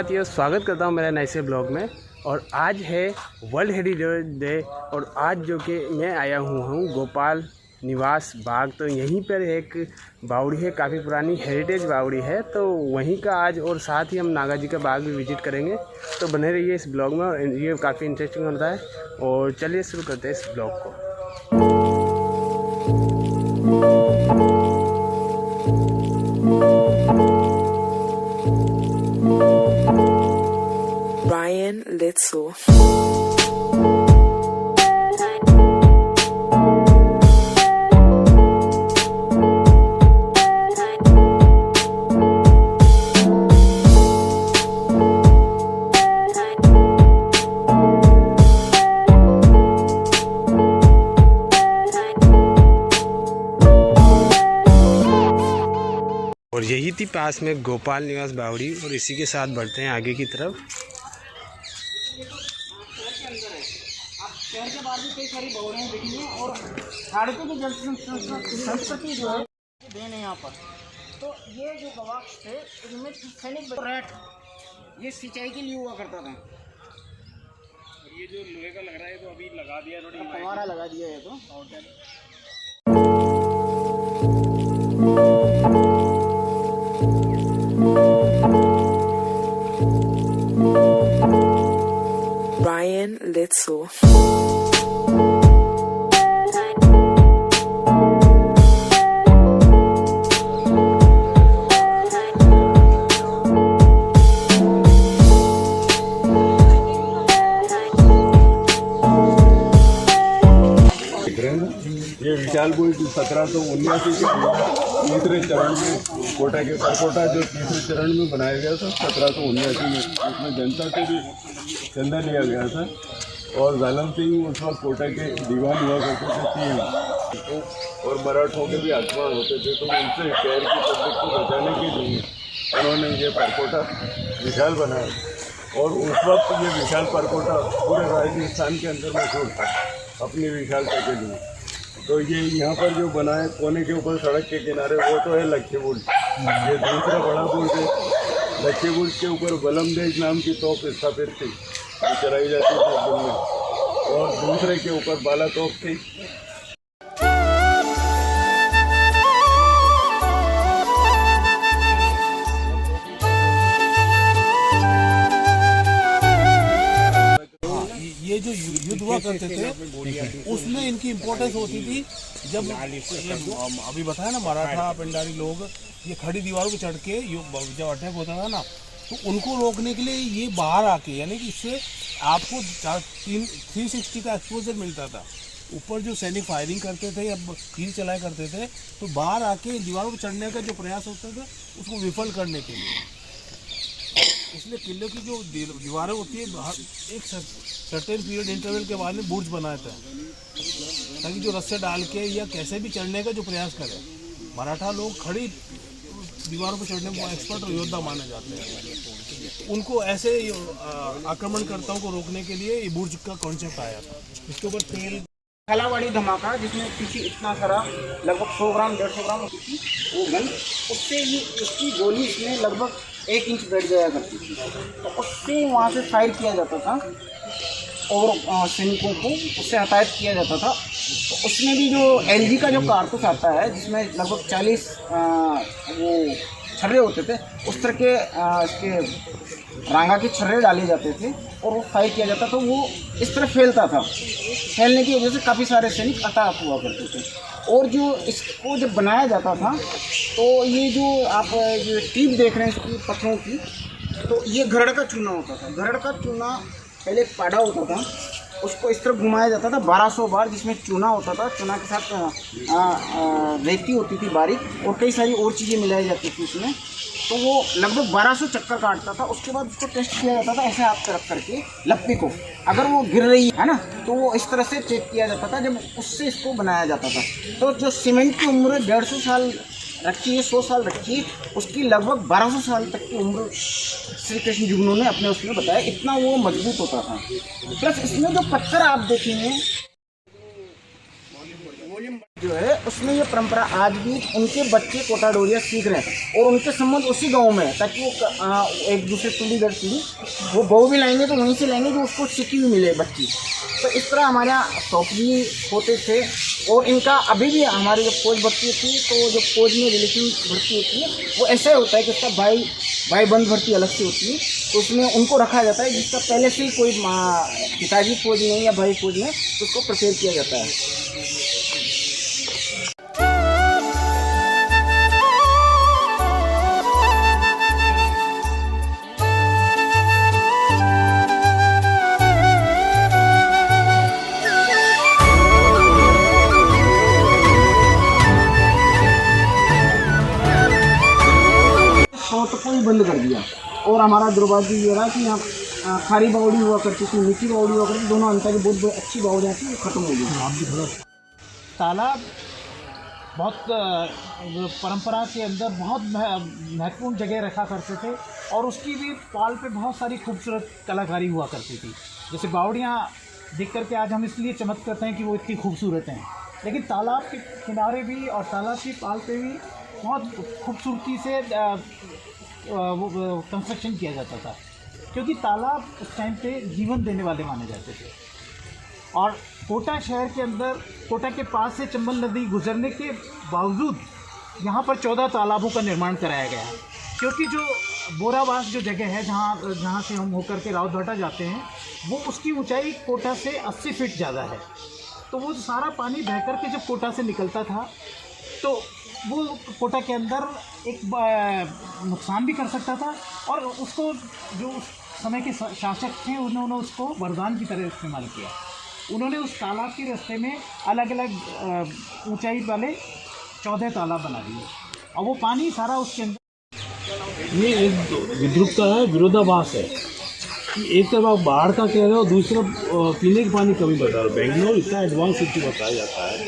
साथियों, स्वागत करता हूं मेरे नए से ब्लॉग में। और आज है वर्ल्ड हेरिटेज डे और आज जो कि मैं आया हूं गोपाल निवास बाग। तो यहीं पर एक बावड़ी है, काफ़ी पुरानी हेरिटेज बावड़ी है, तो वहीं का आज और साथ ही हम नागा जी का बाग भी विजिट करेंगे। तो बने रहिए इस ब्लॉग में, और ये काफ़ी इंटरेस्टिंग होता है। और चलिए शुरू करते हैं इस ब्लॉग को। Ryan Litzel. और यही थी पास में गोपाल निवास बावड़ी, और इसी के साथ बढ़ते हैं आगे की तरफ। शहर के बाहर भी कई सारी बावड़ियाँ देखी हैं और भारतीय की जल संस्कृति जो है देन है यहाँ पर। तो ये जो गवाक्ष थे इनमें सैनिक रैट ये सिंचाई के लिए हुआ करता था। ये जो लोहे का लग रहा है तो अभी लगा दिया, थोड़ी फव्वारा लगा दिया है तो। Ryan Litzel. ये विशाल बुर्ज 1779 के तीसरे चरण में कोटा के परकोटा जो तीसरे चरण में बनाया गया था 1779 में, उसमें जनता से भी चंदा लिया गया था। और जालम सिंह उस वक्त कोटा के दीवान हुआ करते थे तो, और मराठों के भी आक्रमण होते थे, तो उनसे शहर की पब्लिक को बचाने के लिए उन्होंने ये परकोटा विशाल बनाया। और उस वक्त ये विशाल परकोटा पूरे राजस्थान के अंदर मशहूर था अपनी विशालता के लिए। तो ये यहाँ पर जो बना है कोने के ऊपर सड़क के किनारे, वो तो है लक्ष्य बुर्ज। ये दूसरा बड़ा बुर्ज है। लक्ष्य बुर्ज के ऊपर बलमदेज नाम की तोप स्थापित थी जो चलाई जाती थी दिन में, और दूसरे के ऊपर बाला तोप थी। ये जो युद्ध हुआ करते थे उसमें इनकी इम्पोर्टेंस होती थी। जब अभी बताया ना, मराठा पिंडारी लोग ये खड़ी दीवारों पे चढ़ के जब अटैक होता था ना, तो उनको रोकने के लिए ये बाहर आके, यानी कि इससे आपको 360 का एक्सपोजर मिलता था। ऊपर जो सैनिक फायरिंग करते थे या तीर चलाया करते थे, तो बाहर आके दीवारों पर चढ़ने का जो प्रयास होता था उसको विफल करने के लिए। इसलिए किले की जो दीवारें होती है एक सर्टेन पीरियड इंटरवल के बाद में बुर्ज बनाता है, ताकि जो रस्से डाल के या कैसे भी चढ़ने का जो प्रयास करें। मराठा लोग खड़ी दीवारों पर चढ़ने को एक्सपर्ट और योद्धा माने जाते हैं। उनको ऐसे आक्रमणकर्ताओं को रोकने के लिए ये बुर्ज का कॉन्सेप्ट आया था। इसके ऊपर तेल खलावाड़ी धमाका, जिसमें पीछे इतना सारा लगभग 100 ग्राम 150 ग्राम होती थी वो गन, उससे ये उसकी गोली इसमें लगभग 1 इंच बैठ जाया करती थी। तो उससे वहाँ से फायर किया जाता था और सैनिकों को उससे हताहत किया जाता था। तो उसमें भी जो LG का जो कारतूस आता है, जिसमें लगभग 40 वो छर्रे होते थे, उस तरह के इसके रांगा के छर्रे डाले जाते थे और वो फायर किया जाता, तो वो इस तरह फैलता था। फैलने की वजह से काफ़ी सारे सैनिक हताहत हुआ करते थे। और जो इसको जब बनाया जाता था, तो ये जो आप जो टीप देख रहे हैं इसकी पत्थरों की, तो ये घरड़ का चूना होता था। घरड़ का चूना पहले पाड़ा होता था, उसको इस तरह घुमाया जाता था 1200 बार, जिसमें चूना होता था। चूना के साथ रेती होती थी बारीक, और कई सारी और चीज़ें मिलाई जाती थी उसमें। तो वो लगभग 1200 चक्कर काटता था। उसके बाद उसको टेस्ट किया जाता था ऐसे हाथ पे रख करके लप्पी को, अगर वो गिर रही है ना, तो वो इस तरह से चेक किया जाता था, जब उससे इसको बनाया जाता था। तो जो सीमेंट की उम्र 150 साल रखी है, 100 साल रखी है, उसकी लगभग 1200 साल तक की उम्र श्री कृष्ण जुगनू ने अपने उसमें बताया, इतना वो मजबूत होता था। प्लस इसमें जो पत्थर आप देखेंगे जो है उसमें ये परंपरा आज भी उनके बच्चे कोटा डोरिया सीख रहे हैं और उनके संबंध उसी गांव में है, ताकि वो एक दूसरे पीढ़ी दर पीढ़ी वो बहू भी लाएंगे तो वहीं से लाएंगे जो उसको सीखी भी मिले बच्ची। तो इस तरह हमारे यहाँ शौक भी होते थे और इनका अभी भी हमारी जब फौज भर्ती होती है तो जो फौज में रिलेशन भर्ती होती है वो ऐसा होता है कि उसका भाई बंद भर्ती अलग से होती है, तो उसमें उनको रखा जाता है जिसका पहले से ही कोई पिताजी फौज में या भाई फौज में तो उसको प्रिपेयर किया जाता है। तो कोई बंद कर दिया और हमारा दुर्भाग्य ये रहा कि यहाँ खारी बावड़ी हुआ करती थी, मीठी बावड़ी हुआ करती थी, दोनों अंतर की बहुत अच्छी बावड़ियाँ थी, वो खत्म हो गई। तालाब बहुत परंपरा के अंदर बहुत महत्वपूर्ण जगह रखा करते थे और उसकी भी पाल पे बहुत सारी खूबसूरत कलाकारी हुआ करती थी। जैसे बावड़ियाँ देख करके आज हम इसलिए चमक करते हैं कि वो इतनी खूबसूरत हैं, लेकिन तालाब के किनारे भी और तालाब की पाल पे भी बहुत खूबसूरती से वो कंस्ट्रक्शन किया जाता था, क्योंकि तालाब उस टाइम पे जीवन देने वाले माने जाते थे। और कोटा शहर के अंदर, कोटा के पास से चंबल नदी गुजरने के बावजूद यहाँ पर 14 तालाबों का निर्माण कराया गया है, क्योंकि जो बोरावास जो जगह है जहाँ से हम होकर के रावतभाटा जाते हैं, वो उसकी ऊंचाई कोटा से 80 फीट ज़्यादा है। तो वो सारा पानी बह कर के जब कोटा से निकलता था तो वो कोटा के अंदर एक नुकसान भी कर सकता था और उसको जो उस समय के शासक थे उन्होंने उसको वरदान की तरह इस्तेमाल किया। उन्होंने उस तालाब के रास्ते में अलग अलग ऊंचाई वाले 14 तालाब बना दिए और वो पानी सारा उसके अंदर। ये एक विद्रुपता है, विरोधाभास है कि एक तरफ आप बाढ़ का कह रहे हो, दूसरी तरफ पीने के पानी कमी बता रहे हो। बेंगलोर इतना एडवांस सिटी बताया जाता है,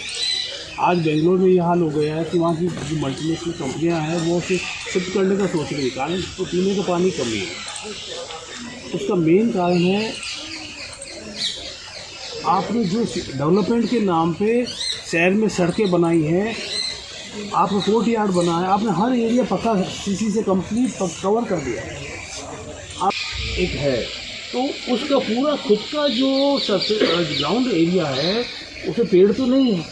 आज बेंगलोर में ये हाल हो गया है कि वहाँ की जो मल्टीनेशनल कंपनियाँ हैं वो उसे शिफ्ट करने का सोच रही है, कारण तो पीने का पानी कमी है। उसका मेन कारण है आपने जो डेवलपमेंट के नाम पे शहर में सड़कें बनाई हैं, आपने कोर्ट यार्ड बनाया, आपने हर एरिया पक्का सीसी से कंप्लीट कवर कर दिया। आप एक है तो उसका पूरा खुद का जो ग्राउंड एरिया है उसे पेड़ तो नहीं है,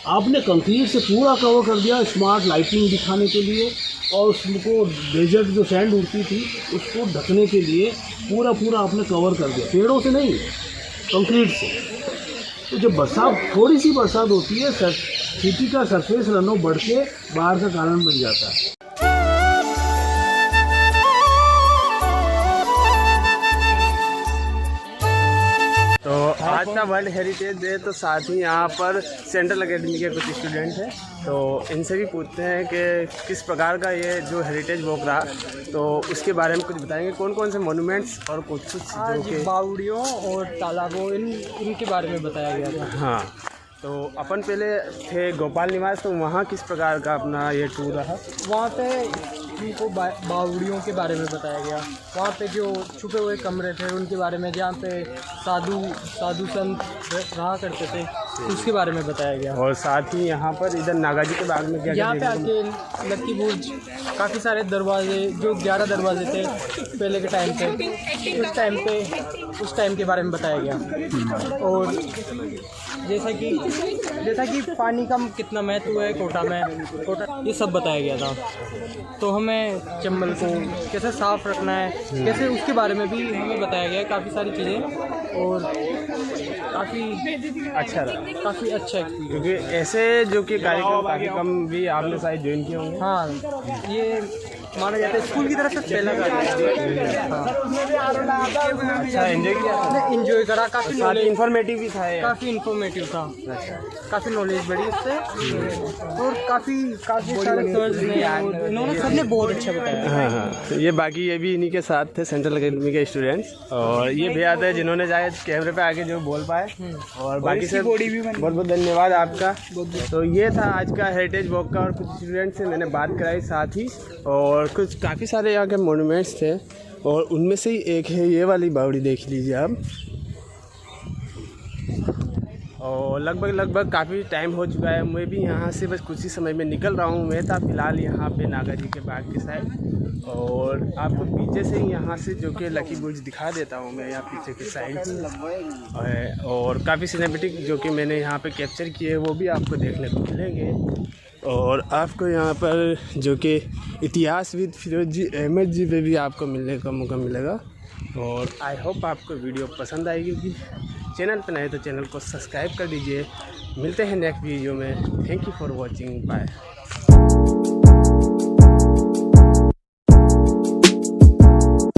आपने कंक्रीट से पूरा कवर कर दिया स्मार्ट लाइटिंग दिखाने के लिए और उसको डेजर्ट जो सैंड उड़ती थी उसको ढकने के लिए पूरा आपने कवर कर दिया, पेड़ों से नहीं कंक्रीट से। तो जब बरसात, थोड़ी सी बरसात होती है, सिटी का सरफेस रन बढ़ के बाढ़ का कारण बन जाता है। तो आज का वर्ल्ड हेरिटेज डे, तो साथ ही यहाँ पर सेंट्रल अकेडमी के कुछ स्टूडेंट हैं, तो इनसे भी पूछते हैं कि किस प्रकार का ये जो हेरिटेज वॉक रहा, तो उसके बारे में कुछ बताएंगे। कौन कौन से मोनूमेंट्स और कुछ जो कि बावड़ियों और तालाबों इनके बारे में बताया गया था। हाँ, तो अपन पहले थे गोपाल निवास, तो वहाँ किस प्रकार का अपना ये टूर रहा? वहाँ पे उनको बावड़ियों के बारे में बताया गया, वहाँ पे जो छुपे हुए कमरे थे उनके बारे में, जहाँ पे साधु संत रहा करते थे उसके बारे में बताया गया। और साथ ही यहाँ पर इधर नागाजी के बाग में क्या यहाँ पे आके लक्की बुर्ज, काफ़ी सारे दरवाजे, जो 11 दरवाजे थे पहले के टाइम पे, उस टाइम के बारे में बताया गया। और जैसा कि पानी का कितना महत्व है कोटा में, ये सब बताया गया था। तो हमें चंबल को कैसे साफ़ रखना है, कैसे उसके बारे में भी हमें बताया गया है, काफ़ी सारी चीज़ें। और काफ़ी अच्छा रहा, काफ़ी अच्छा, क्योंकि ऐसे जो कि कार्यक्रम काफ़ी कम भी आपने शायद ज्वाइन किए होंगे। हाँ, ये माना जाता है स्कूल की तरफ से पहला कार्यक्रम। अच्छा, एंजॉय किया? एंजॉय करा, काफ़ी नॉलेज, इन्फॉर्मेटिव भी था यार। काफ़ी इन्फॉर्मेटिव था, काफ़ी नॉलेज बढ़ी इससे और काफ़ी सारे सर्स ने और इन्होंने सबने बहुत अच्छा बताया। हाँ, तो ये बाकी ये भी इन्हीं के साथ थे सेंट्रल अकेडमी के स्टूडेंट्स, और ये भैया थे जिन्होंने शायद कैमरे पे आके जो बोल पाए, और बाकी से बहुत बहुत धन्यवाद आपका। तो ये था आज का हेरिटेज वॉक का, और कुछ स्टूडेंट्स से मैंने बात कराई साथ ही, और कुछ काफ़ी सारे यहाँ के मोनूमेंट्स थे, और उनमें से ही एक है ये वाली बावड़ी, देख लीजिए आप। और लगभग काफ़ी टाइम हो चुका है। मैं भी यहाँ से बस कुछ ही समय में निकल रहा हूँ। मैं था फ़िलहाल यहाँ पे नागा जी के बाग के साइड, और आपको पीछे से ही यहाँ से जो कि लकी बुर्ज दिखा देता हूँ मैं यहाँ पीछे के साइड से। और काफ़ी सिनेमेटिक जो कि मैंने यहाँ पे कैप्चर किए वो भी आपको देखने को मिलेंगे। और आपको यहाँ पर जो कि इतिहासविद फिरोज जी अहमद जी पे भी आपको मिलने का मौका मिलेगा। और आई होप आपको वीडियो पसंद आएगी। कि चैनल पर नए तो चैनल को सब्सक्राइब कर दीजिए। मिलते हैं नेक्स्ट वीडियो में। Thank you for watching, bye.